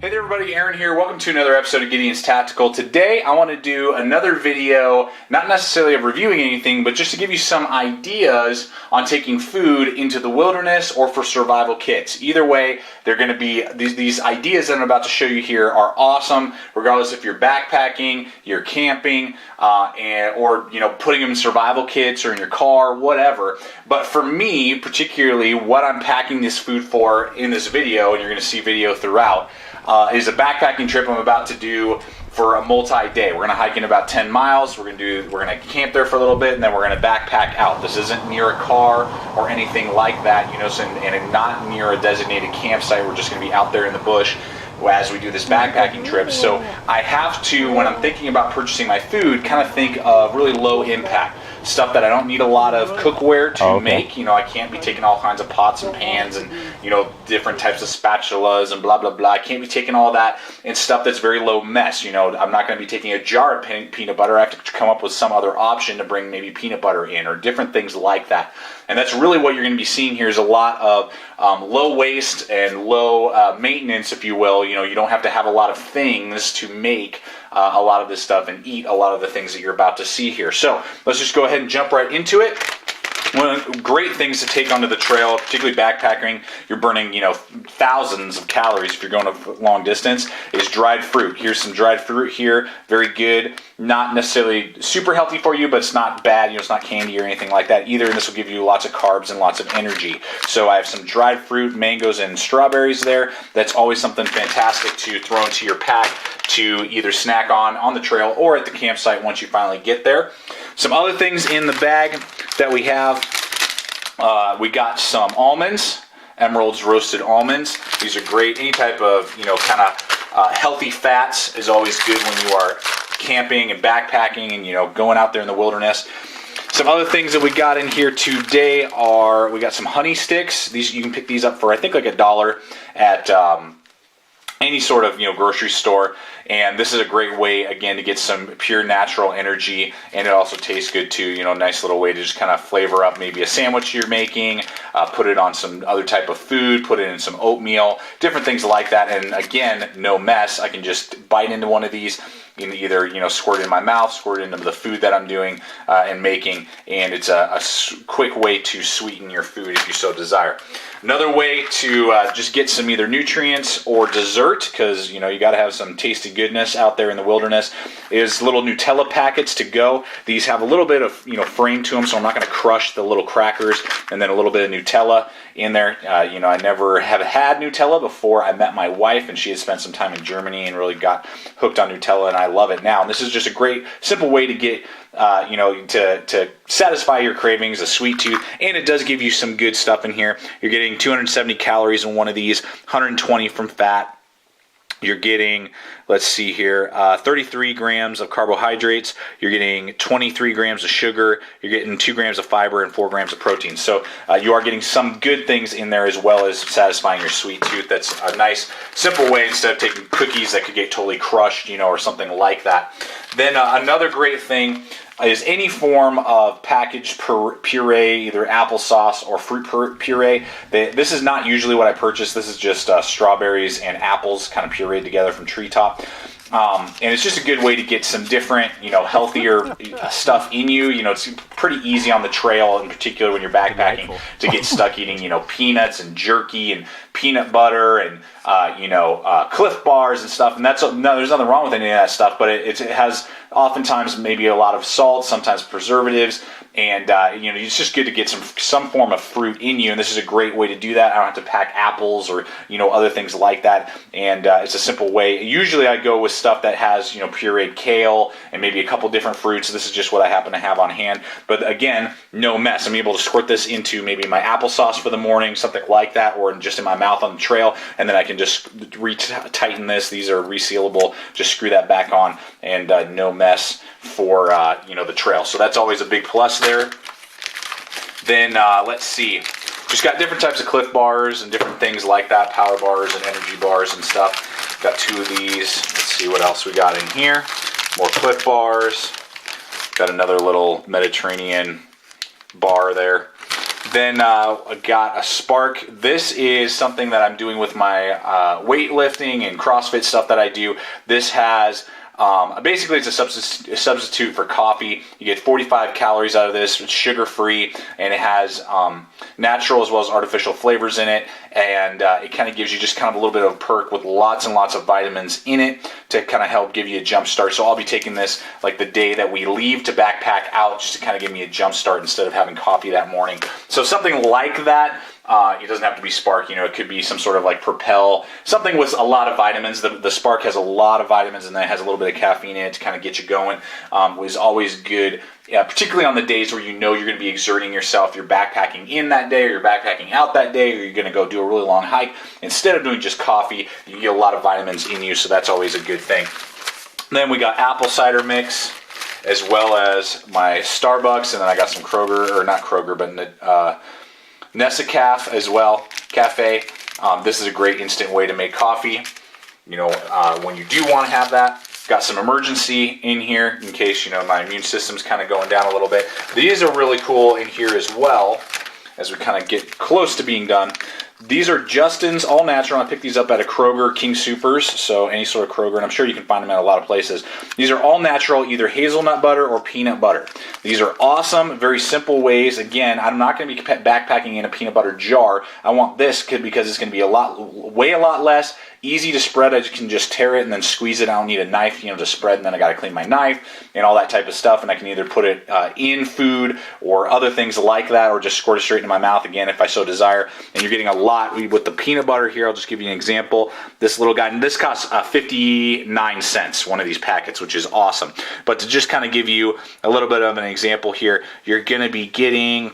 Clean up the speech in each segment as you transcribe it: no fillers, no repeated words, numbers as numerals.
Hey there everybody, Aaron here. Welcome to another episode of Gideon's Tactical. Today I want to do another video, not necessarily of reviewing anything, but just to give you some ideas on taking food into the wilderness or for survival kits. Either way, they're going to be, these ideas that I'm about to show you here are awesome, regardless if you're backpacking, you're camping, or putting them in survival kits or in your car, whatever. But for me, particularly, what I'm packing this food for in this video, and you're going to see video throughout, is a backpacking trip I'm about to do for a multi-day. We're going to hike in about 10 miles. We're going to camp there for a little bit, and then we're going to backpack out. This isn't near a car or anything like that, and not near a designated campsite. We're just going to be out there in the bush as we do this backpacking trip. So I have to, when I'm thinking about purchasing my food, kind of think of really low impact stuff that I don't need a lot of cookware to make. I can't be taking all kinds of pots and pans and different types of spatulas and blah blah blah. I can't be taking all that and stuff that's very low mess. I'm not going to be taking a jar of peanut butter. I have to come up with some other option to bring maybe peanut butter in or different things like that. And that's really what you're going to be seeing here is a lot of low waste and low maintenance, if you will. You don't have to have a lot of things to make a lot of this stuff and eat a lot of the things that you're about to see here. So let's just go ahead and jump right into it. One of the great things to take onto the trail, particularly backpacking, you're burning, thousands of calories if you're going a long distance, is dried fruit. Here's some dried fruit here, very good. Not necessarily super healthy for you, but it's not bad. It's not candy or anything like that either, and this will give you lots of carbs and lots of energy. So I have some dried fruit, mangoes, and strawberries there. That's always something fantastic to throw into your pack to either snack on the trail or at the campsite once you finally get there. Some other things in the bag that we have, we got some almonds, Emerald's roasted almonds. These are great. Any type of, healthy fats is always good when you are camping and backpacking and, going out there in the wilderness. Some other things that we got in here today are, we got some honey sticks. These, you can pick these up for, I think, like $1 at any sort of grocery store, and this is a great way again to get some pure natural energy, and it also tastes good too. Nice little way to just kind of flavor up maybe a sandwich you're making, put it on some other type of food, put it in some oatmeal, different things like that. And again, no mess. I can just bite into one of these, either squirt it in my mouth, squirt it into the food that I'm doing and making, and it's a quick way to sweeten your food if you so desire. Another way to just get some either nutrients or dessert, because you got to have some tasty goodness out there in the wilderness, is little Nutella packets to go. These have a little bit of frame to them, so I'm not going to crush the little crackers, and then a little bit of Nutella in there. I never have had Nutella before I met my wife, and she had spent some time in Germany and really got hooked on Nutella, and I love it now. And this is just a great, simple way to get to satisfy your cravings, a sweet tooth, and it does give you some good stuff in here. You're getting 270 calories in one of these, 120 from fat. You're getting, let's see here, 33 grams of carbohydrates. You're getting 23 grams of sugar. You're getting 2 grams of fiber and 4 grams of protein. So you are getting some good things in there as well as satisfying your sweet tooth. That's a nice, simple way instead of taking cookies that could get totally crushed, or something like that. Then another great thing is any form of packaged puree, either applesauce or fruit puree. This is not usually what I purchase. This is just strawberries and apples kind of pureed together from Treetop. And it's just a good way to get some different, healthier stuff in you. It's pretty easy on the trail, in particular when you're backpacking, to get stuck eating, peanuts and jerky and peanut butter and, Cliff Bars and stuff. And there's nothing wrong with any of that stuff, but it has oftentimes maybe a lot of salt, sometimes preservatives, and it's just good to get some form of fruit in you, and this is a great way to do that. I don't have to pack apples or other things like that, and it's a simple way. Usually I go with stuff that has pureed kale and maybe a couple different fruits. This is just what I happen to have on hand, but again, no mess. I'm able to squirt this into maybe my applesauce for the morning, something like that, or just in my mouth on the trail, and then I can just retighten this. These are resealable. Just screw that back on, and no mess for the trail. So that's always a big plus there. Then let's see, just got different types of Cliff Bars and different things like that, power bars and energy bars and stuff. Got 2 of these. Let's see what else we got in here. More Cliff Bars. Got another little Mediterranean bar there. Then I got a Spark. This is something that I'm doing with my weightlifting and CrossFit stuff that I do. This has basically it's a substitute for coffee. You get 45 calories out of this. It's sugar-free, and it has natural as well as artificial flavors in it, and it kind of gives you just kind of a little bit of a perk with lots and lots of vitamins in it to kind of help give you a jump start. So I'll be taking this like the day that we leave to backpack out, just to kind of give me a jump start instead of having coffee that morning. So something like that. It doesn't have to be Spark, you know, it could be some sort of like Propel, something with a lot of vitamins. The Spark has a lot of vitamins, and then it has a little bit of caffeine in it to kind of get you going. Was always good, particularly on the days where you know you're going to be exerting yourself. You're backpacking in that day, or you're backpacking out that day, or you're going to go do a really long hike. Instead of doing just coffee, you get a lot of vitamins in you, so that's always a good thing. Then we got apple cider mix, as well as my Starbucks, and then I got some Kroger, or not Kroger, but Nescafé as well, cafe. This is a great instant way to make coffee. You know, when you do want to have that. Got some emergency in here in case, you know, my immune system's kind of going down a little bit. These are really cool in here as well, as we kind of get close to being done. These are Justin's All Natural. I picked these up at a Kroger King Supers, so any sort of Kroger, and I'm sure you can find them at a lot of places. These are all natural, either hazelnut butter or peanut butter. These are awesome, very simple ways. Again, I'm not going to be backpacking in a peanut butter jar. I want this because it's going to be weigh a lot less, easy to spread. I can just tear it and then squeeze it. I don't need a knife, you know, to spread, and then I got to clean my knife and all that type of stuff. And I can either put it in food or other things like that, or just squirt it straight into my mouth again if I so desire. And you're getting a lot with the peanut butter here. I'll just give you an example. This little guy, and this costs 59 cents, one of these packets, which is awesome. But to just kind of give you a little bit of an example here, you're going to be getting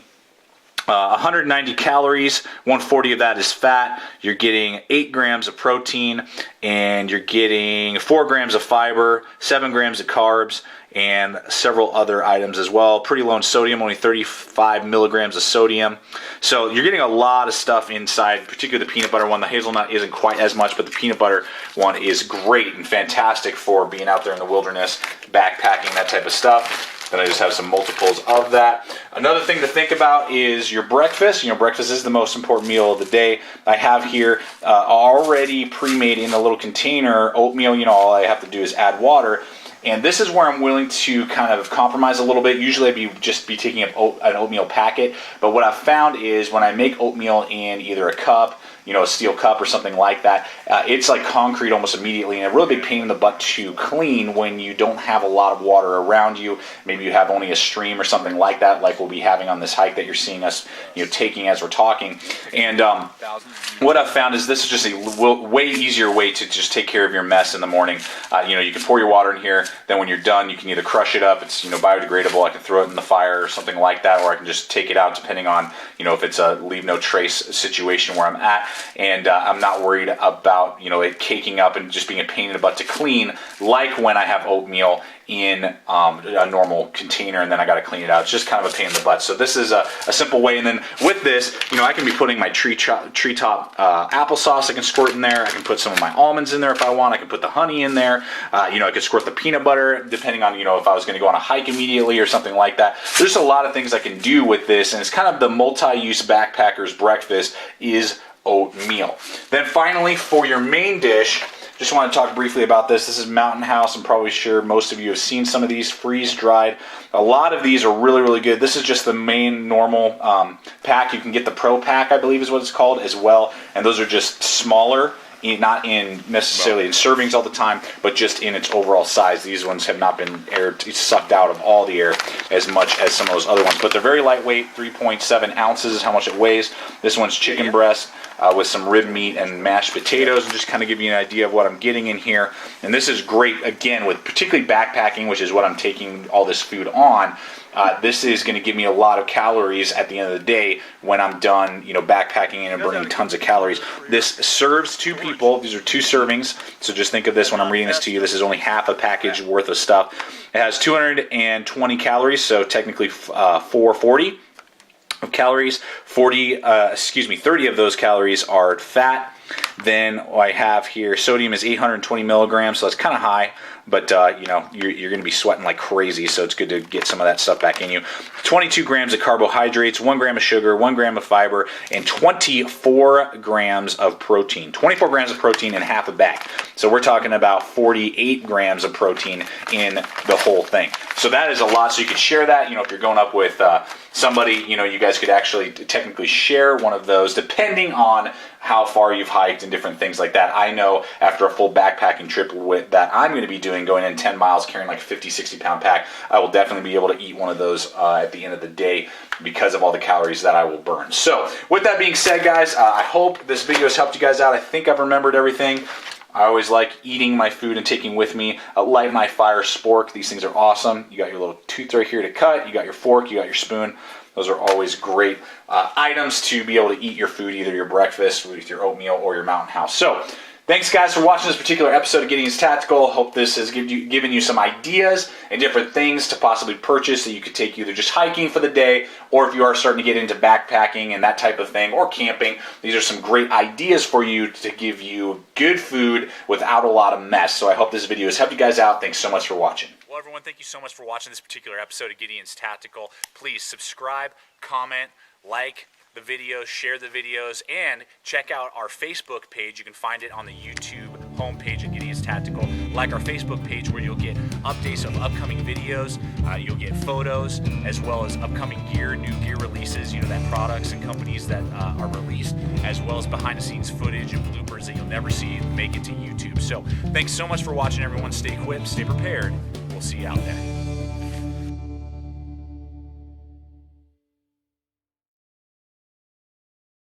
190 calories, 140 of that is fat. You're getting 8 grams of protein, and you're getting 4 grams of fiber, 7 grams of carbs, and several other items as well. Pretty low in sodium, only 35 milligrams of sodium. So you're getting a lot of stuff inside, particularly the peanut butter one. The hazelnut isn't quite as much, but the peanut butter one is great and fantastic for being out there in the wilderness, backpacking, that type of stuff. Then I just have some multiples of that. Another thing to think about is your breakfast. You know, breakfast is the most important meal of the day. I have here already pre-made in a little container oatmeal. You know, all I have to do is add water. And this is where I'm willing to kind of compromise a little bit. Usually I'd just be taking up an oatmeal packet. But what I've found is when I make oatmeal in either a cup, you know, a steel cup or something like that, it's like concrete almost immediately, and a really big pain in the butt to clean when you don't have a lot of water around you. Maybe you have only a stream or something like that, like we'll be having on this hike that you're seeing us, you know, taking as we're talking. And what I've found is this is just a way easier way to just take care of your mess in the morning. You know, you can pour your water in here, then when you're done, you can either crush it up. It's, you know, biodegradable. I can throw it in the fire or something like that, or I can just take it out depending on, you know, if it's a leave no trace situation where I'm at. And I'm not worried about, you know, it caking up and just being a pain in the butt to clean, like when I have oatmeal in a normal container and then I got to clean it out. It's just kind of a pain in the butt. So this is a simple way. And then with this, you know, I can be putting my treetop applesauce. I can squirt in there. I can put some of my almonds in there if I want. I can put the honey in there. You know, I could squirt the peanut butter depending on, you know, if I was going to go on a hike immediately or something like that. There's a lot of things I can do with this, and it's kind of the multi-use backpacker's breakfast is oatmeal. Then finally, for your main dish, just want to talk briefly about this. This is Mountain House. I'm probably sure most of you have seen some of these freeze-dried. A lot of these are really, really good. This is just the main normal pack. You can get the Pro Pack, I believe is what it's called, as well. And those are just smaller, not in necessarily in servings all the time, but just in its overall size. These ones have not been sucked out of all the air as much as some of those other ones. But they're very lightweight, 3.7 ounces is how much it weighs. This one's chicken breast with some rib meat and mashed potatoes, and just kind of give you an idea of what I'm getting in here. And this is great, again, with particularly backpacking, which is what I'm taking all this food on. This is going to give me a lot of calories at the end of the day when I'm done, you know, backpacking and burning tons of calories. This serves 2 people. These are 2 servings. So just think of this when I'm reading this to you. This is only half a package worth of stuff. It has 220 calories, so technically 440 of calories. 30 of those calories are fat. Then I have here, sodium is 820 milligrams, so that's kind of high, but you know, you're going to be sweating like crazy, so it's good to get some of that stuff back in you. 22 grams of carbohydrates, 1 gram of sugar, 1 gram of fiber, and 24 grams of protein. 24 grams of protein in half a bag. So we're talking about 48 grams of protein in the whole thing. So that is a lot, so you could share that, you know, if you're going up with somebody, you know, you guys could actually technically share one of those depending on how far you've hiked and different things like that. I know after a full backpacking trip that I'm going to be doing, going in 10 miles, carrying like a 50, 60 pound pack, I will definitely be able to eat one of those at the end of the day because of all the calories that I will burn. So with that being said, guys, I hope this video has helped you guys out. I think I've remembered everything. I always like eating my food and taking with me a Light My Fire spork. These things are awesome. You got your little tooth right here to cut. You got your fork. You got your spoon. Those are always great items to be able to eat your food, either your breakfast with your oatmeal or your Mountain House. So thanks, guys, for watching this particular episode of Gideon's Tactical. Hope this has given you some ideas and different things to possibly purchase that you could take either just hiking for the day, or if you are starting to get into backpacking and that type of thing, or camping. These are some great ideas for you to give you good food without a lot of mess. So I hope this video has helped you guys out. Thanks so much for watching. Well, everyone, thank you so much for watching this particular episode of Gideon's Tactical. Please subscribe, comment, like the videos, share the videos, and check out our Facebook page. You can find it on the YouTube homepage at Gideon's Tactical. Like our Facebook page, where you'll get updates of upcoming videos, you'll get photos, as well as upcoming gear, new gear releases, you know, that products and companies that are released, as well as behind the scenes footage and bloopers that you'll never see make it to YouTube. So thanks so much for watching, everyone. Stay equipped, stay prepared. We'll see you out there.